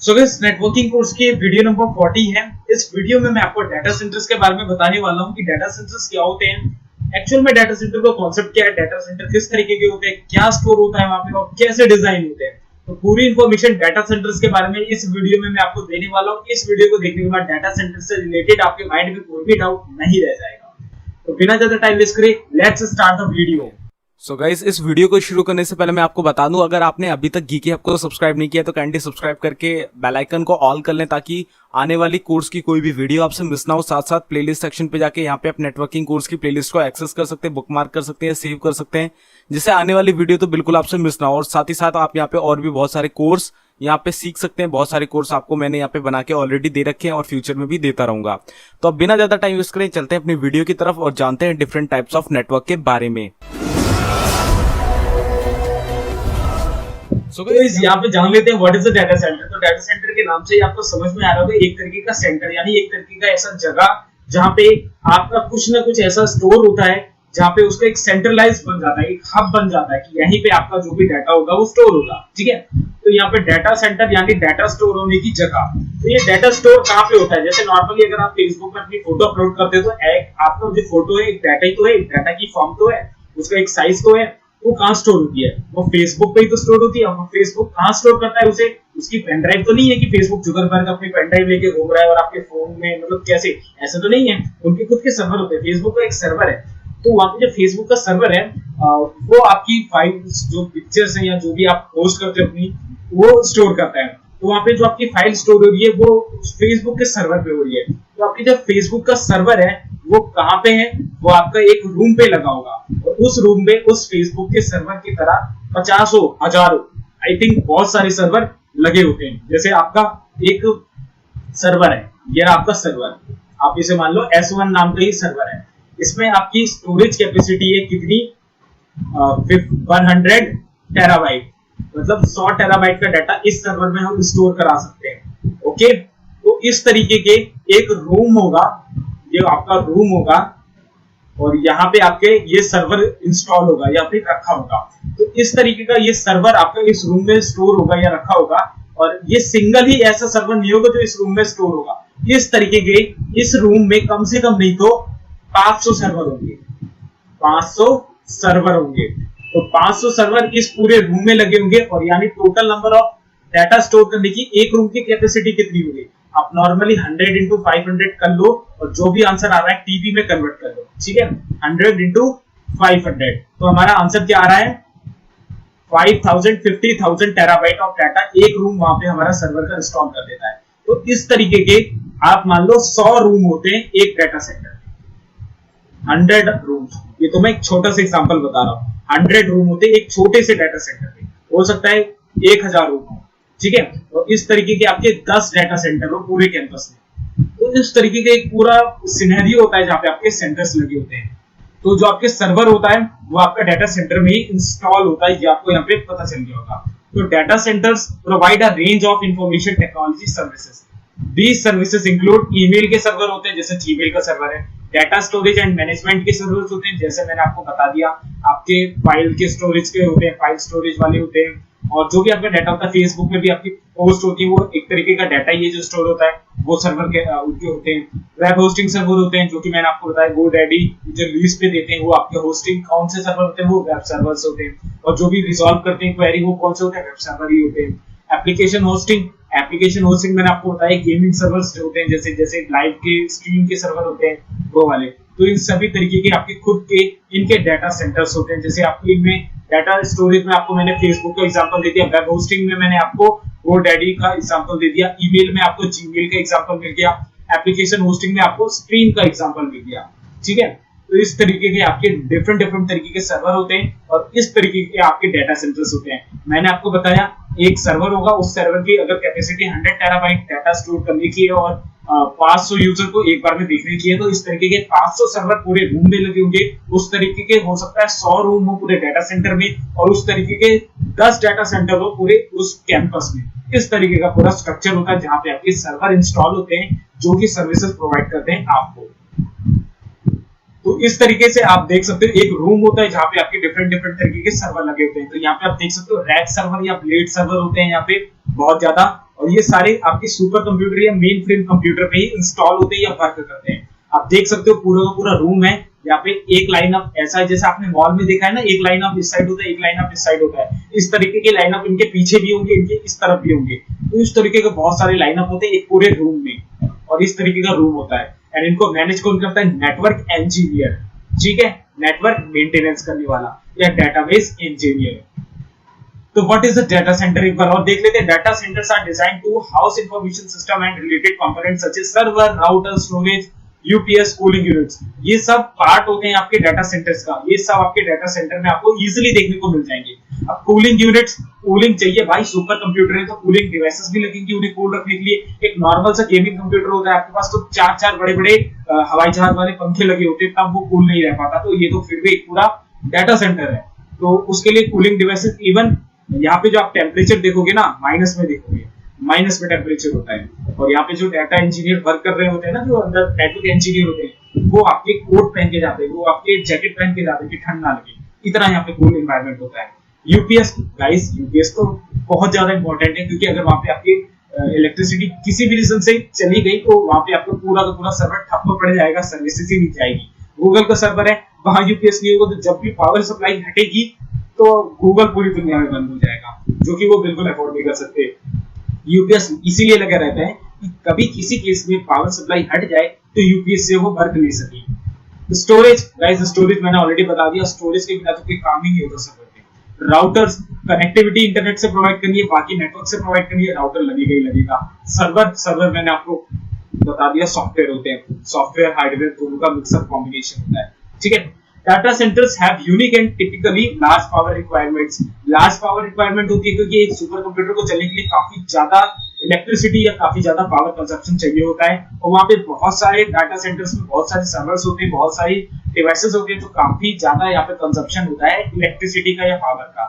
So guys, networking course की video number 40 है। इस वीडियो में मैं आपको डाटा सेंटर्स के बारे में बताने वाला हूं कि डाटा सेंटर्स क्या होते हैं, एक्चुअल में डाटा सेंटर का कॉन्सेप्ट क्या है, डाटा सेंटर किस तरीके के होते हैं, क्या स्टोर होता है वहां पे और कैसे डिजाइन होते हैं। तो पूरी इंफॉर्मेशन डाटा सेंटर्स के बारे में इस वीडियो में मैं आपको देने वाला हूं। इस वीडियो को देखने के बाद डाटा सेंटर से रिलेटेड आपके माइंड में कोई भी डाउट नहीं रह जाएगा। तो बिना ज्यादा टाइम वेस्ट करे let's start the video. So guys, इस वीडियो को शुरू करने से पहले मैं आपको बता दूं, अगर आपने अभी तक गीकी हब को सब्सक्राइब नहीं किया तो काइंडली सब्सक्राइब करके बेल आइकन को ऑल कर लें ताकि आने वाली कोर्स की कोई भी वीडियो आपसे मिस ना हो। साथ साथ प्लेलिस्ट सेक्शन पे जाके यहाँ पे आप नेटवर्किंग कोर्स की प्लेलिस्ट को एक्सेस कर सकते हैं, बुकमार्क कर सकते हैं, सेव कर सकते हैं, जिससे आने वाली वीडियो तो बिल्कुल आपसे मिस ना हो। और साथ ही साथ आप यहाँ पे और भी बहुत सारे कोर्स यहाँ पे सीख सकते हैं। बहुत सारे कोर्स आपको मैंने यहाँ पे बना के ऑलरेडी दे रखे हैं और फ्यूचर में भी देता रहूंगा। तो अब बिना ज्यादा टाइम वेस्ट करें चलते हैं अपनी वीडियो की तरफ और जानते हैं डिफरेंट टाइप्स ऑफ नेटवर्क के बारे में। So guys, यहाँ पे जान लेते हैं what is the data centre. तो डाटा सेंटर के नाम से ही आपको समझ में आ रहा होगा, एक तरीके का सेंटर यानी एक तरीके का ऐसा जगह जहाँ पे आपका कुछ ना कुछ ऐसा स्टोर होता है जहाँ पे उसका एक सेंट्रलाइज बन जाता है, एक हब बन जाता है कि यहीं पे आपका जो भी डाटा होगा वो स्टोर होगा। ठीक है, तो यहाँ पे डाटा सेंटर यानी डाटा स्टोर होने की जगह। तो ये डाटा स्टोर कहाँ पे होता है? जैसे नॉर्मली अगर आप फेसबुक में अपनी फोटो अपलोड करते हो तो एक आपका जो फोटो है एक डाटा ही तो है, एक डाटा की फॉर्म तो है, उसका एक साइज तो है। वो कहाँ स्टोर होती है? वो फेसबुक पे ही तो स्टोर होती है। वो फेसबुक कहाँ स्टोर करता है उसे? उसकी पेन ड्राइव तो नहीं है कि फेसबुक जुगरबर्ग अपनी पेन ड्राइव लेके घूम रहा है और आपके फोन में, मतलब कैसे, ऐसा तो नहीं है। उनके खुद के सर्वर होते हैं, फेसबुक का एक सर्वर है। तो वहां पे जो फेसबुक का सर्वर है वो आपकी फाइल्स, जो पिक्चर्स है या जो भी आप पोस्ट करते हो अपनी, वो स्टोर करता है। तो वहां पे जो आपकी फाइल स्टोर हो रही है वो फेसबुक के सर्वर पे हो रही है। तो आपकी जो फेसबुक का सर्वर है वो कहाँ पे है? वो आपका एक रूम पे लगा होगा और उस रूम में उस फेसबुक के सर्वर की तरह पचासों हजारों, आई थिंक बहुत सारे सर्वर लगे होते हैं। जैसे आपका एक सर्वर है, ये आपका सर्वर, आप इसे मान लो S1 नाम का ही सर्वर है। इसमें आपकी स्टोरेज कैपेसिटी है कितनी? 100 टेराबाइट, मतलब 100 टेराबाइट का डाटा इस सर्वर में हम स्टोर करा सकते हैं। ओके, तो इस तरीके के एक रूम होगा, ये आपका रूम होगा और यहाँ पे आपके ये सर्वर इंस्टॉल होगा या फिर रखा होगा। तो इस तरीके का ये सर्वर आपका इस रूम में स्टोर होगा या रखा होगा, और ये सिंगल ही ऐसा सर्वर नहीं होगा जो इस रूम में स्टोर होगा। इस तरीके के इस रूम में कम से कम नहीं तो 500 सर्वर होंगे, 500 सर्वर होंगे। तो 500 सर्वर इस पूरे रूम में लगे होंगे और यानी total number of data store करने की एक रूम की कैपेसिटी कितनी होगी? आप नॉर्मली 100 into 500 कर लो और जो भी आंसर आ रहा है टीबी में कन्वर्ट कर लो। ठीक है, 100 into 500, तो हमारा आंसर क्या आ रहा है? 50,000 टेराबाइट ऑफ डाटा एक रूम वहां पे हमारा सर्वर का इंस्टॉल कर देता है। तो इस तरीके के आप मान लो 100 रूम होते हैं एक डाटा सेंटर, 100 रूम्स। ये तो मैं एक छोटा सा एग्जांपल बता रहा हूँ। 100 रूम होते हैं एक छोटे से डाटा सेंटर में, हो सकता है 1000 रूम हो। ठीक है, तो इस तरीके के आपके 10 डाटा सेंटर हो पूरे कैंपस में। तो इस तरीके का एक पूरा सिनेरियो होता है जहाँ पे आपके सेंटर्स लगे होते हैं। तो जो आपके सर्वर होता है वो आपका डाटा सेंटर में ही इंस्टॉल होता है, ये आपको यहाँ पे पता चल गया होगा। तो data centres provide a range of information technology services. These services include email के सर्वर होते हैं, जैसे जीमेल का सर्वर है, डाटा स्टोरेज एंड मैनेजमेंट के सर्वर्स होते हैं, जैसे मैंने आपको बता दिया, आपके फाइल के स्टोरेज के होते हैं, फाइल स्टोरेज वाले होते हैं। और जो भी आपका डाटा होता है, फेसबुक में भी आपकी पोस्ट होती है, वो एक तरीके का डाटा ही है जो स्टोर होता है, वो सर्वर के उनके होते हैं। वेब होस्टिंग सर्वर होते हैं, जो कि मैंने आपको बताया GoDaddy जो लीज पे देते हैं, वो आपके होस्टिंग कौन से सर्वर होते हैं? वो वेब सर्वर्स होते हैं। और जो भी रिजॉल्व करते हैं क्वेरी, वो कौन से होते हैं? वेब सर्वर ही होते हैं। एप्लीकेशन होस्टिंग मैंने आपको बताया गेमिंग सर्वर्स होते हैं, जैसे लाइव के स्ट्रीम के सर्वर होते हैं वो वाले। तो इन सभी तरीके के आपके खुद के इनके डाटा सेंटर्स होते हैं। जैसे आपके इनमें डाटा स्टोरेज में आपको मैंने फेसबुक का एग्जांपल दे दिया, वेब होस्टिंग में मैंने आपको GoDaddy का एग्जांपल दे दिया, ईमेल में आपको जीमेल का एग्जांपल मिल गया, एप्लीकेशन होस्टिंग में आपको स्ट्रीम का एग्जांपल मिल गया। ठीक है, तो इस तरीके के आपके डिफरेंट तरीके के सर्वर होते हैं और इस तरीके के आपके डाटा सेंटर्स होते हैं। मैंने आपको बताया एक सर्वर होगा, उस सर्वर की अगर कैपेसिटी 100 टेराबाइट डाटा स्टोर करने की है और 500 यूजर को एक बार में देखने की है, तो इस तरीके के 500 सर्वर पूरे रूम में लगे होंगे। उस तरीके के हो सकता है 100 रूम हो पूरे डाटा सेंटर में और उस तरीके के 10 डाटा सेंटर हो पूरे उस कैंपस में। इस तरीके का पूरा स्ट्रक्चर होता है जहां पे आपके सर्वर इंस्टॉल होते हैं जो कि सर्विसेज प्रोवाइड करते हैं आपको। तो इस तरीके से आप देख सकते हो एक रूम होता है जहाँ पे आपके डिफरेंट तरीके के सर्वर लगे होते हैं। तो यहाँ पे आप देख सकते हो रैक सर्वर या ब्लेड सर्वर होते हैं यहाँ पे बहुत ज्यादा, और ये सारे आपके सुपर कंप्यूटर या मेन फ्रेम कंप्यूटर पे ही इंस्टॉल होते हैं या वर्क करते हैं। आप देख सकते हो पूरा का पूरा रूम है, यहाँ पे एक लाइनअप ऐसा है जैसे आपने मॉल में देखा है ना, एक लाइनअप इस साइड होता है, एक लाइनअप इस साइड होता है। इस तरीके के लाइनअप इनके पीछे भी होंगे, इनके इस तरफ भी होंगे। तो इस तरीके के बहुत सारे लाइनअप होते हैं एक पूरे रूम में, और इस तरीके का रूम होता है। एंड इनको मैनेज कौन करता है? नेटवर्क इंजीनियर, ठीक है, नेटवर्क मेंटेनेंस करने वाला या डेटाबेस इंजीनियर। तो what is the data centre, एक बार और देख लेते हैं। Data centres are design to house information system and related components such as server, router, storage, UPS, cooling units. ये सब पार्ट होते हैं आपके डाटा सेंटर्स का। ये सब आपके डाटा सेंटर में आपको इजीली देखने को मिल जाएंगे। अब कूलिंग यूनिट्स, कूलिंग चाहिए भाई, सुपर कंप्यूटर है तो कूलिंग डिवाइसेस भी लगेंगी उन्हें कूल रखने के लिए। एक नॉर्मल सा गेमिंग कंप्यूटर होता है आपके पास तो चार बड़े बड़े हवाई जहाज वाले पंखे लगे होते हैं, तब वो कूल नहीं रह पाता। तो ये तो फिर भी एक पूरा डाटा सेंटर है, तो उसके लिए कूलिंग डिवाइसेस। इवन यहाँ पे जो आप टेम्परेचर देखोगे ना, माइनस में देखोगे, माइनस में टेम्परेचर होता है। और यहाँ पे जो डाटा इंजीनियर वर्क कर रहे होते हैं ना, जो अंदर नेटवर्क इंजीनियर होते हैं, वो आपके कोट पहन के जाते हैं, वो आपके जैकेट पहन के जाते हैं कि ठंड ना लगे। इतना यहाँ पे कूल एनवायरनमेंट होता है। यूपीएस गाइस, यूपीएस तो बहुत ज्यादा इंपॉर्टेंट है, क्योंकि अगर वहां पे आपकी इलेक्ट्रिसिटी किसी भी रीजन से चली गई तो वहां पे आपका पूरा का पूरा सर्वर ठप्प पड़ जाएगा, सर्विसेज ही नहीं जाएगी। गूगल का सर्वर है, वहां यूपीएस नहीं होगा तो जब भी पावर सप्लाई हटेगी तो गूगल पूरी दुनिया में बंद हो जाएगा, जो कि वो बिल्कुल अफोर्ड नहीं कर सकते। यूपीएस इसीलिए लगा रहता है कि कभी किसी केस में पावर सप्लाई हट जाए तो यूपीएस से वो वर्क ले सके। स्टोरेज गाइस, स्टोरेज मैंने ऑलरेडी बता दिया, स्टोरेज के बिना तो कोई काम ही नहीं होता सर्वर पे। राउटर्स, कनेक्टिविटी इंटरनेट से प्रोवाइड करनी है, बाकी नेटवर्क से प्रोवाइड करनी है, राउटर लगेगा ही लगेगा। सर्वर मैंने आपको बता दिया, सॉफ्टवेयर होते हैं, सॉफ्टवेयर हार्डवेयर दोनों का मिक्सअप कॉम्बिनेशन होता है, ठीक है। Data centers have unique and typically large power requirements. Large power requirement होती है क्योंकि एक सुपर कंप्यूटर को चलने के लिए काफी ज्यादा इलेक्ट्रिसिटी या काफी ज्यादा पावर कंजप्शन चाहिए होता है। और वहाँ पे बहुत सारे डाटा सेंटर्स में बहुत सारे सर्वर्स होते हैं, बहुत सारी डिवाइसेस होती हैं, तो काफी ज्यादा यहाँ पे कंजप्शन होता है इलेक्ट्रिसिटी का या पावर का।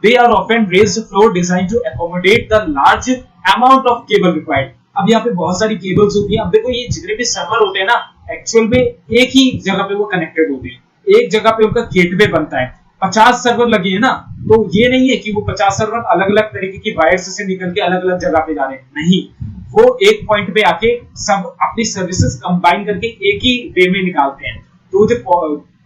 They are often raised floor designed to accommodate the large amount of cable required. अब यहाँ पे बहुत सारी केबल्स होती हैं। अब देखो ये जितने भी सर्वर होते हैं ना, एक्चुअल में एक ही जगह पे वो कनेक्टेड होते हैं, एक जगह पे उनका गेटवे बनता है। 50 सर्वर लगे हैं ना, तो ये नहीं है कि वो 50 सर्वर अलग अलग तरीके की वायर्स से निकल के अलग अलग जगह पे जा रहे हैं, नहीं, वो एक पॉइंट पे आके सब अपनी सर्विसेज कंबाइन करके एक ही वे में निकालते हैं। तो जो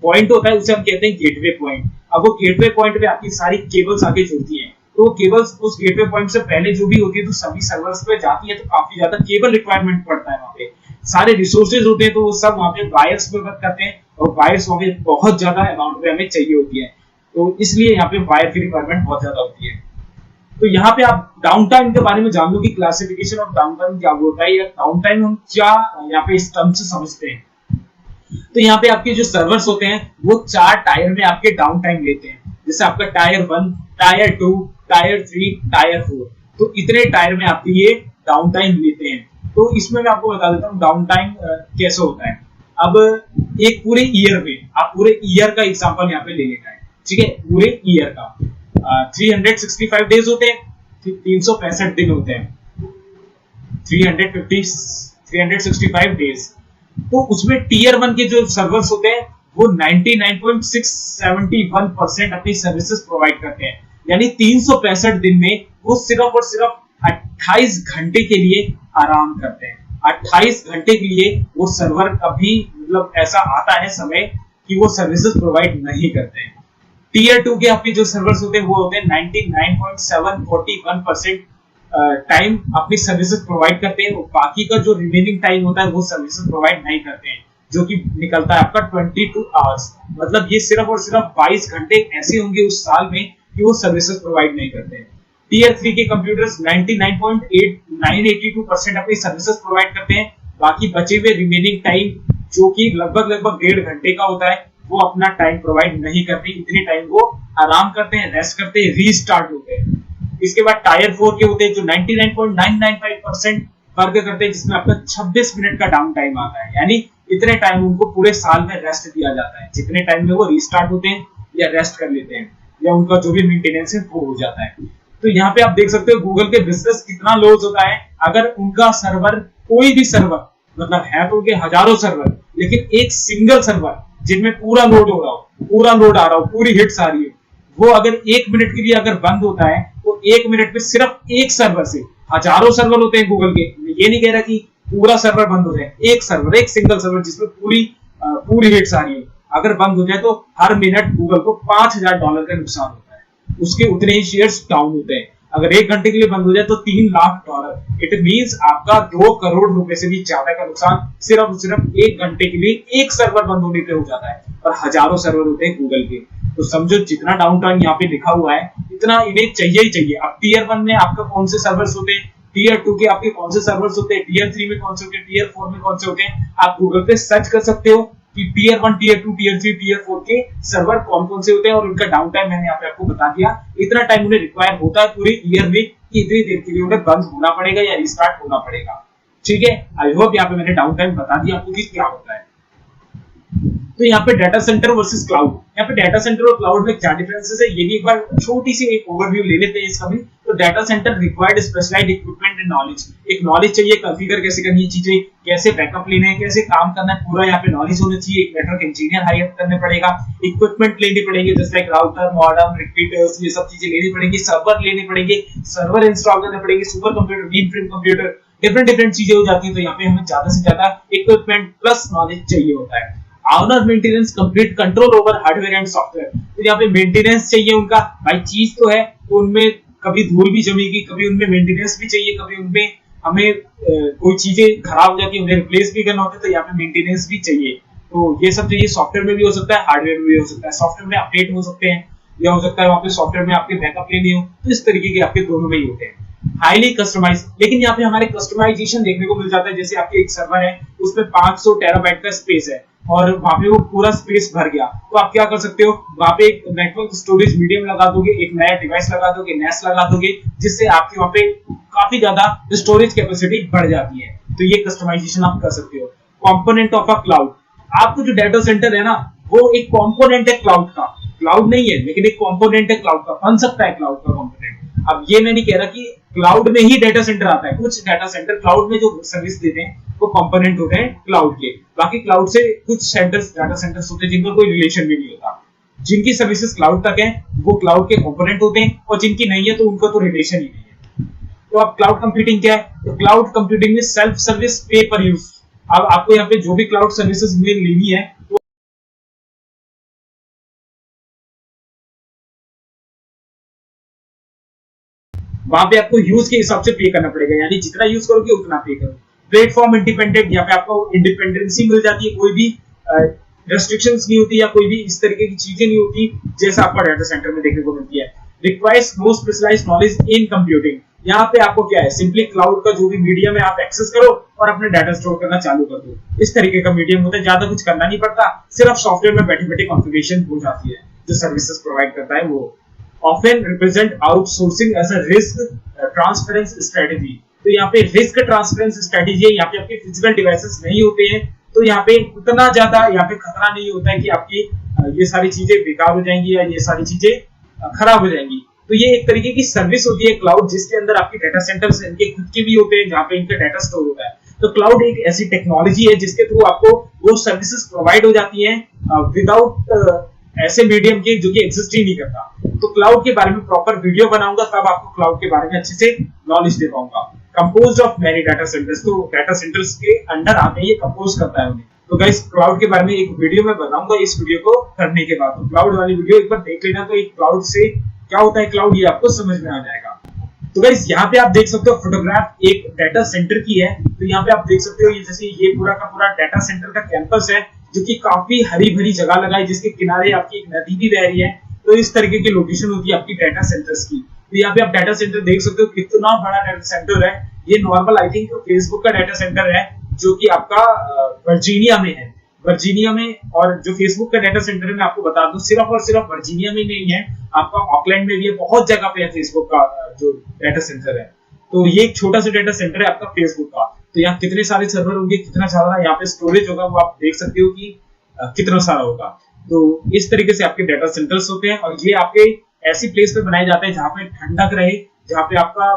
पॉइंट होता है उसे हम कहते हैं गेटवे पॉइंट। अब वो गेटवे पॉइंट पे आपकी सारी केबल्स आके जुड़ती हैं, तो केबल्स उस गेटवे पॉइंट से पहले जो भी होती है तो सभी सर्वर्स पे जाती है, तो काफी ज्यादा केबल रिक्वायरमेंट पड़ता है। वहाँ पे सारे रिसोर्सेज होते हैं, तो वो सब वहाँ पे वायर्स पे वर्क करते हैं, और वायर्स वहाँ पे बहुत ज्यादा अमाउंट में हमें चाहिए होती है, तो इसलिए यहाँ पे वायर की रिक्वायरमेंट बहुत ज्यादा होती है। तो यहाँ पे आप डाउन टाइम के बारे में जान लो कि क्लासिफिकेशन ऑफ डाउन टाइम क्या होता है, या डाउन टाइम हम क्या यहाँ पे इस टर्म से समझते हैं। तो यहाँ पे आपके जो सर्वर्स होते हैं वो 4 टायर में आपके डाउन टाइम लेते हैं, जैसे आपका टायर 1, टायर 2, टायर 3, टायर 4, तो इतने टायर में आपके ये डाउन टाइम लेते हैं। तो इसमें मैं आपको बता देता हूँ डाउन टाइम कैसे होता है। अब एक पूरे ईयर में, आप पूरे ईयर का एग्जांपल यहाँ पे ले लेना है, ठीक है, पूरे ईयर का 365 डेज होते हैं, 365 दिन होते हैं, 365 डेज। तो उसमें टीयर 1 के जो सर्वर्स होते हैं वो 99.671% अपनी सर्विसेज प्रोवाइड करते हैं, यानी 365 दिन में वो सिर्फ और सिर्फ 28 घंटे के लिए आराम करते हैं। 28 घंटे के लिए वो सर्वर कभी मतलब ऐसा आता है समय कि वो सर्विसेज प्रोवाइड नहीं करते हैं। टीयर 2 के आपके जो सर्वर्स होते हैं वो होते हैं 99.741% टाइम अपनी सर्विसेज प्रोवाइड करते हैं, और बाकी का जो रिमेनिंग टाइम होता है वो सर्विसेज प्रोवाइड नहीं करते हैं, जो कि निकलता है आपका 22 आवर्स। मतलब ये सिर्फ और सिर्फ 22 घंटे ऐसे होंगे उस साल में कि वो सर्विसेज प्रोवाइड नहीं करते हैं। टीयर 3 के कंप्यूटर्स 99.982% अपनी सर्विसेज प्रोवाइड करते हैं, बाकी बचे हुए रिमेनिंग टाइम जो कि लगभग 1.5 घंटे का होता है वो अपना टाइम प्रोवाइड नहीं करते। इतने टाइम वो आराम करते हैं, रेस्ट करते हैं, रीस्टार्ट होते हैं। इसके बाद टायर 4 के होते हैं जो 99.995% वर्क करते हैं, जिसमें आपका 26 मिनट का डाउन टाइम आता है, यानी इतने टाइम उनको पूरे साल में रेस्ट दिया जाता है, जितने टाइम में वो रीस्टार्ट होते हैं या रेस्ट कर लेते हैं या उनका जो भी मेंटेनेंस है वो हो जाता है। तो यहाँ पे आप देख सकते हो गूगल के बिजनेस कितना लॉस होता है अगर उनका सर्वर, कोई भी सर्वर, मतलब है तो उनके हजारों सर्वर, लेकिन एक सिंगल सर्वर जिनमें पूरा लोड हो रहा हो, पूरा लोड आ रहा हो, पूरी हिट्स आ रही है, वो अगर 1 मिनट के लिए अगर बंद होता है तो 1 मिनट में सिर्फ एक सर्वर से हजारों सर्वर होते हैं गूगल के। मैं ये नहीं कह रहा कि पूरा सर्वर बंद हो जाए, एक सर्वर, एक सिंगल सर्वर जिसमें पूरी हिट्स आ रही है, अगर बंद हो जाए तो हर मिनट गूगल को $5,000 का नुकसान होता है, उसके उतने ही शेयर्स डाउन होते हैं। अगर 1 घंटे के लिए बंद हो जाए तो $3 लाख। इट मींस आपका 2 करोड़ रुपए से भी ज्यादा का नुकसान सिर्फ 1 घंटे के लिए एक सर्वर बंद होने पे हो जाता है, और हजारों सर्वर होते हैं गूगल के। तो समझो जितना डाउन टाइम यहाँ पे लिखा हुआ है इतना इन्हें चाहिए ही चाहिए। अब टीयर 1 में आपका कौन से सर्वर्स होते हैं, टीयर 2 के आपके कौन से सर्वर्स होते हैं, टीयर 3 में कौन से होते हैं, टीयर 4 में कौन से होते हैं, आप गूगल पे सर्च कर सकते हो कि टीयर 1, टीयर 2, टीयर 3, टीयर 4 के सर्वर कौन कौन से होते हैं, और उनका डाउन टाइम मैंने यहाँ पे आपको बता दिया। इतना टाइम उन्हें रिक्वायर होता है पूरे ईयर में कि इतनी देर के लिए उन्हें बंद होना पड़ेगा या रिस्टार्ट होना पड़ेगा। ठीक है, आई होप यहाँ पे मैंने डाउन टाइम बता दिया आपको कि क्या होता है। तो यहाँ पे डाटा सेंटर वर्सेस क्लाउड, यहाँ पे डाटा सेंटर और क्लाउड में क्या डिफरेंसेस है ये भी एक बार छोटी सी एक ओवरव्यू ले लेते हैं इसका भी। तो data centre required specialised equipment and knowledge, एक नॉलेज चाहिए कॉन्फ़िगर कैसे करनी है चीजें, कैसे बैकअप लेने हैं, कैसे काम करना है, पूरा यहाँ पे नॉलेज होना चाहिए। एक नेटवर्क इंजीनियर हायर करने पड़ेगा, इक्विपमेंट लेने पड़ेंगे जैसे लाइक राउटर, मॉडेम, रिपीटर्स, ये सब चीजें लेनी पड़ेंगी, सर्वर लेने पड़ेंगे, सर्वर इंस्टॉल करने पड़ेंगे, super computer, mainframe computer, different चीजें हो जाती है। तो यहाँ पे हमें ज्यादा से ज्यादा इक्विपमेंट प्लस नॉलेज चाहिए होता है। Owner maintenance, complete control over hardware and software, तो यहाँ पे मेंटेनेंस चाहिए उनका, भाई चीज तो है तो उनमें कभी धूल भी जमेगी, कभी उनमें मेंटेनेंस भी चाहिए, कभी उनमें हमें कोई चीजें खराब हो जाती है उन्हें रिप्लेस भी करना होता है, तो यहाँ पे मेंटेनेंस भी चाहिए। तो ये सब चाहिए, सॉफ्टवेयर में भी हो सकता है, हार्डवेयर में भी हो सकता है, सॉफ्टवेयर में अपडेट हो सकते हैं या हो सकता है वहाँ पे सॉफ्टवेयर में आपके बैकअप लेनी हो, तो इस तरीके के आपके दोनों में ही होते हैं। हाईली कस्टमाइज, लेकिन यहाँ पे हमारे कस्टमाइजेशन देखने को मिल जाता है। जैसे आपके एक सर्वर है उसमें 500 टेराबाइट का स्पेस है और वहां पे वो पूरा स्पेस भर गया, तो आप क्या कर सकते हो, वहां पे एक नेटवर्क स्टोरेज मीडियम लगा दोगे, एक नया डिवाइस लगा दोगे, नेस लगा दोगे, जिससे आपके वहां पे काफी ज्यादा स्टोरेज कैपेसिटी बढ़ जाती है। तो ये कस्टमाइजेशन आप कर सकते हो। कंपोनेंट ऑफ अ क्लाउड, आपको जो डाटा सेंटर है ना वो एक कंपोनेंट है क्लाउड का, क्लाउड नहीं है लेकिन एक कंपोनेंट है क्लाउड का, बन सकता है क्लाउड का कंपोनेंट। अब ये मैं नहीं कह रहा कि क्लाउड में ही डाटा सेंटर आता है, कुछ डाटा सेंटर क्लाउड में जो सर्विस देते हैं वो कंपोनेंट होते हैं क्लाउड के। बाकी क्लाउड से कुछ सेंटर्स, डाटा सेंटर्स होते हैं जिनका कोई रिलेशन भी नहीं होता, जिनकी सर्विसेज क्लाउड तक है वो क्लाउड के कंपोनेंट होते हैं, और जिनकी नहीं है तो उनका तो रिलेशन ही नहीं है। तो अब क्लाउड कंप्यूटिंग क्या है, तो क्लाउड कंप्यूटिंग में सेल्फ सर्विस पे पर यूज। अब आपको यहाँ पे जो भी क्लाउड सर्विसेज में लेनी है तो वहां पे आपको यूज के हिसाब से पे करना पड़ेगा, यानी जितना यूज करोगे उतना पे करो। प्लेटफॉर्म इंडिपेंडेंट, यहाँ पे आपको इंडिपेंडेंसी मिल जाती है, कोई भी रेस्ट्रिक्शंस नहीं होती या कोई भी इस तरीके की चीजें नहीं होती जैसा आपका डाटा सेंटर में देखने को मिलती है। Requires no specialized knowledge in computing, यहाँ पे आपको क्या है, सिंपली क्लाउड का जो भी मीडियम है आप एक्सेस करो और अपने डाटा स्टोर करना चालू कर दो, इस तरीके का मीडियम होता है। ज्यादा कुछ करना नहीं पड़ता, सिर्फ सॉफ्टवेयर में बैठे बैठे कॉन्फ़िगरेशन हो जाती है जो सर्विसेज प्रोवाइड करता है वो। often represent outsourcing as a risk transference strategy, तो यहाँ पे रिस्क ट्रांसफरेंस स्ट्रेटेजी है, यहाँ पे आपके फिजिकल डिवाइसेस नहीं होते हैं तो यहाँ पे उतना ज्यादा यहाँ पे खतरा नहीं होता है कि आपकी ये सारी चीजें बेकार हो जाएंगी या ये सारी चीजें खराब हो जाएंगी। तो ये एक तरीके की सर्विस होती है क्लाउड, जिसके अंदर आपके डाटा सेंटर्स इनके खुद के भी होते हैं जहाँ पे इनका डाटा स्टोर होता है। तो क्लाउड एक ऐसी टेक्नोलॉजी है जिसके थ्रू आपको वो सर्विसेज प्रोवाइड हो जाती हैं विदाउट ऐसे मीडियम के जो कि एग्जिस्ट ही नहीं करता। तो क्लाउड के बारे में प्रॉपर वीडियो बनाऊंगा तब आपको क्लाउड के बारे में अच्छे से नॉलेज दे पाऊंगा। Composed of many data centres, तो डाटा सेंटर्स के अंडर आते हैं, ये कंपोज करता है उन्हें। तो गाइस क्लाउड के बारे में एक वीडियो मैं बनाऊंगा इस वीडियो को करने के बाद, तो क्लाउड वाली वीडियो एक बार देख लेना, तो एक क्लाउड से क्या होता है क्लाउड ये आपको समझ में आ जाएगा। तो गाइस यहाँ पे आप देख सकते हो फोटोग्राफ एक डाटा सेंटर की है, तो यहाँ पे आप देख सकते हो ये जैसे ये पूरा का पूरा डाटा सेंटर का कैंपस है जो कि काफी हरी भरी जगह लगा है, जिसके किनारे आपकी एक नदी भी बह रही है। तो इस तरीके की लोकेशन होती है आपकी डाटा सेंटर्स की। तो यहाँ पे आप डाटा सेंटर देख सकते हो कितना बड़ा डाटा सेंटर है। ये नॉर्मल आई थिंक फेसबुक का डाटा सेंटर है जो कि आपका वर्जीनिया में है, वर्जीनिया में। और जो फेसबुक का डाटा सेंटर है मैं आपको बता दूं सिर्फ और सिर्फ वर्जीनिया में नहीं है, आपका ऑकलैंड में भी है, बहुत जगह पे है फेसबुक का जो डाटा सेंटर है। तो ये एक छोटा सा डाटा सेंटर है आपका फेसबुक का। तो यहाँ कितने सारे सर्वर होंगे, कितना सारा यहाँ पे स्टोरेज होगा वो आप देख सकते हो कि कितना सारा होगा। तो इस तरीके से आपके डाटा सेंटर्स होते हैं, और ये आपके ऐसी प्लेस पे बनाए जाते हैं जहाँ पे ठंडक रहे, जहाँ पे आपका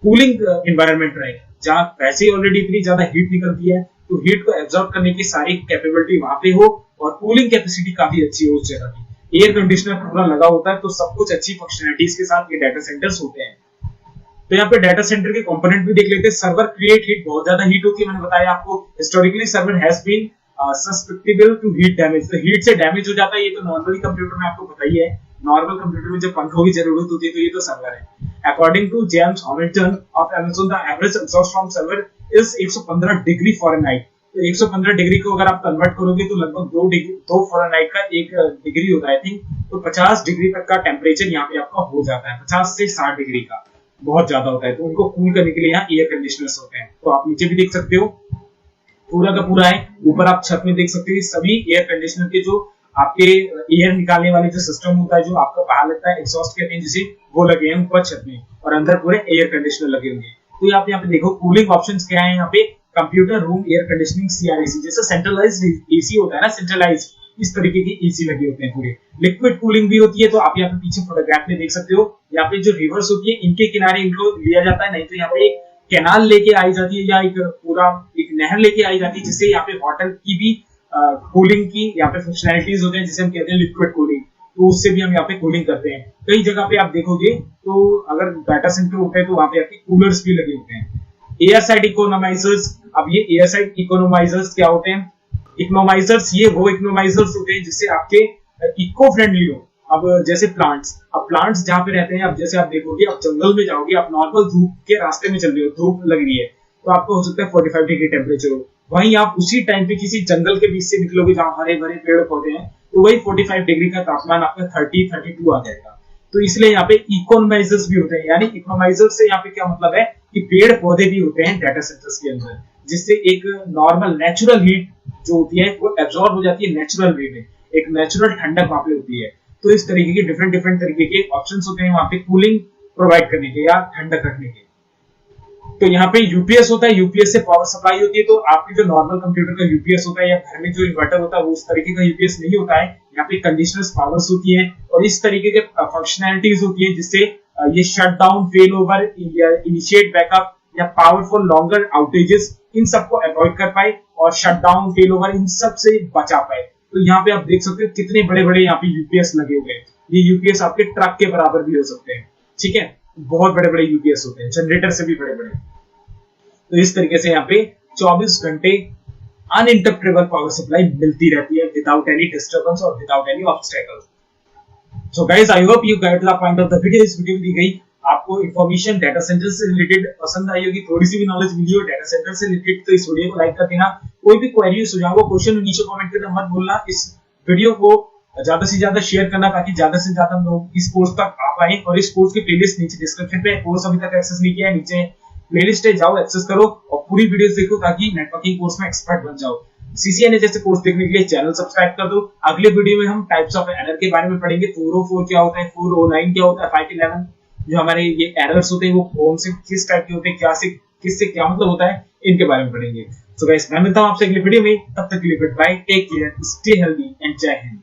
कूलिंग एनवायरनमेंट रहे, जहाँ वैसे ही ऑलरेडी इतनी ज्यादा हीट निकलती है, तो हीट को एब्जॉर्ब करने की सारी कैपेबिलिटी वहां पे हो, और कूलिंग कैपेसिटी काफी अच्छी हो उस जगह की। एयर कंडीशनर पूरा लगा होता है, तो सब कुछ अच्छी फंक्शनलिटीज के साथ ये डाटा सेंटर्स होते हैं। तो यहाँ पे डाटा सेंटर के कंपोनेंट भी देख लेते हैं। सर्वर क्रिएट हीट, बहुत ज्यादा हीट होती है, मैंने बताया आपको historically server has been susceptible to heat damage. तो हीट से डैमेज हो जाता है, ये तो नॉर्मली कंप्यूटर में आपको पता ही है। नॉर्मल कंप्यूटर में जब पंखों की जरूरत होती है तो ये तो सर्वर है। According to James Hamilton of Amazon, the average exhaust from server is 115 degree Fahrenheit. तो 115 डिग्री को अगर आप कन्वर्ट करोगे तो लगभग 2 फ़ारेनहाइट का 1 डिग्री होता है आई थिंक। तो 50 डिग्री तक का टेम्परेचर यहाँ पे आपका हो जाता है, 50 से 60 डिग्री का बहुत ज्यादा होता है। तो उनको कूल करने के लिए यहाँ एयर कंडीशनर्स होते हैं। तो आप नीचे भी देख सकते हो, पूरा का पूरा है। ऊपर आप छत में देख सकते हो, सभी एयर कंडीशनर के जो आपके एयर निकालने वाले जो सिस्टम होता है, जो आपका बाहर लगता है एग्जॉस्ट कहते हैं जिसे, वो लगे हैं ऊपर छत में, और अंदर पूरे एयर कंडीशनर लगे होंगे। तो आप यहाँ पे देखो कूलिंग ऑप्शंस क्या है यहाँ पे। Computer room air conditioning CRAC, जैसे सेंट्रलाइज्ड एसी होता है ना, सेंट्रलाइज्ड, इस तरीके की एसी लगे होते हैं पूरे। लिक्विड कूलिंग भी होती है, तो आप यहाँ पे पीछे फोटोग्राफ में देख सकते हो, यहाँ पे जो रिवर्स होती है इनके किनारे इनको लिया जाता है, नहीं तो यहाँ पे एक कैनाल लेके आई जाती है या एक पूरा एक नहर लेके आई जाती है, जिससे यहाँ पे वाटर की भी कूलिंग की यहाँ पे फंक्शनैलिटीज होते हैं, जिसे हम कहते हैं लिक्विड कूलिंग। तो उससे भी हम यहाँ पे कूलिंग करते हैं। कई जगह पे आप देखोगे तो अगर डाटा सेंटर होता है तो वहां पे आपके कूलर्स भी लगे होते हैं। एयर साइड इकोनोमाइजर्स, अब ये एयर साइड इकोनोमाइजर्स क्या होते हैं? इकोनोमाइजर्स ये वो इकोनोमाइजर्स होते हैं जिससे आपके इको फ्रेंडली हो। अब जैसे प्लांट्स, अब प्लांट्स जहाँ पे रहते हैं, अब जैसे आप देखोगे, आप जंगल में जाओगे, आप नॉर्मल धूप के रास्ते में चल रहे हो, धूप लग रही है, तो आपको हो सकता है 45 डिग्री टेम्परेचर हो। वहीं आप उसी टाइम पे किसी जंगल के बीच से निकलोगे जहाँ हरे भरे पेड़ पौधे हैं, तो वही 45 डिग्री का तापमान आपका 30-32 आ जाएगा। तो इसलिए यहाँ पे इकोनोमाइजर्स भी होते हैं, यानी इकोनोमाइजर्स से यहाँ पे क्या मतलब है कि पेड़ पौधे भी होते हैं डाटा सेंटर्स के अंदर, जिससे एक नॉर्मल नेचुरल हीट जो होती है वो एब्जॉर्ब हो जाती है नेचुरल वे में, एक नेचुरल ठंडक वहां पे होती है। तो इस तरीके के डिफरेंट तरीके के ऑप्शंस होते हैं वहां पे कूलिंग प्रोवाइड करने के या ठंडक रखने के। तो यहाँ पे यूपीएस होता है, यूपीएस से पावर सप्लाई होती है। तो आपके जो नॉर्मल कंप्यूटर का यूपीएस होता है या घर में जो इन्वर्टर होता है वो उस तरीके का यूपीएस नहीं होता है। यहाँ पे कंडीशनर्स पावर्स होती है और इस तरीके के फंक्शनैलिटीज होती है जिससे ये shut down, fail over, initiate backup या पावर फॉर लॉन्गर आउटेजेस, इन सबको अवॉइड कर पाए और शट डाउन, फेल ओवर, इन सब से बचा पाए। तो यहाँ पे आप देख सकते हो कितने बड़े बड़े यहाँ पे यूपीएस लगे हुए हैं। ये यूपीएस आपके ट्रक के बराबर भी हो सकते हैं, ठीक है, बहुत बड़े बड़े यूपीएस होते हैं, जनरेटर से भी बड़े बड़े। तो इस तरीके से यहाँ पे 24 घंटे अनइंटरप्टेबल पावर सप्लाई मिलती रहती है विदाउट एनी डिस्टर्बेंस और without any obstacle. So guys, I hope you get the point of the video. इस वीडियो में दी गई आपको इन्फॉर्मेशन डाटा सेंटर से रिलेटेड पसंद आई होगी, थोड़ी सी भी नॉलेज मिली हो डाटा सेंटर से रिलेटेड, तो इस वीडियो को लाइक कर देना। कोई भी क्वेरी, सुझाव, क्वेश्चन नीचे कमेंट करना मत भूलना। इस वीडियो को ज्यादा से ज्यादा शेयर करना ताकि ज्यादा से ज्यादा लोग इस कोर्स तक आ पाए। और इस कोर्स की प्लेलिस्ट नीचे डिस्क्रिप्शन पे, कोर्स अभी तक एक्सेस नहीं किया है, नीचे प्लेलिस्ट है, जाओ एक्सेस करो और पूरी वीडियोस देखो ताकि नेटवर्किंग कोर्स में एक्सपर्ट बन जाओ। सीसीएनए जैसे कोर्स देखने के लिए चैनल सब्सक्राइब कर दो। अगले वीडियो में हम टाइप्स ऑफ एरर के बारे में पढ़ेंगे। 404 क्या होता है, 409 क्या होता है, 511 जो हमारे ये एरर्स होते हैं वो कौन से किस टाइप के होते हैं, क्या से किससे क्या मतलब होता है, इनके बारे में पढ़ेंगे। सो गाइस, मैं मिलता हूं आपसे अगले वीडियो में, तब तक के लिए good bye, take care, stay healthy and जय हिंद।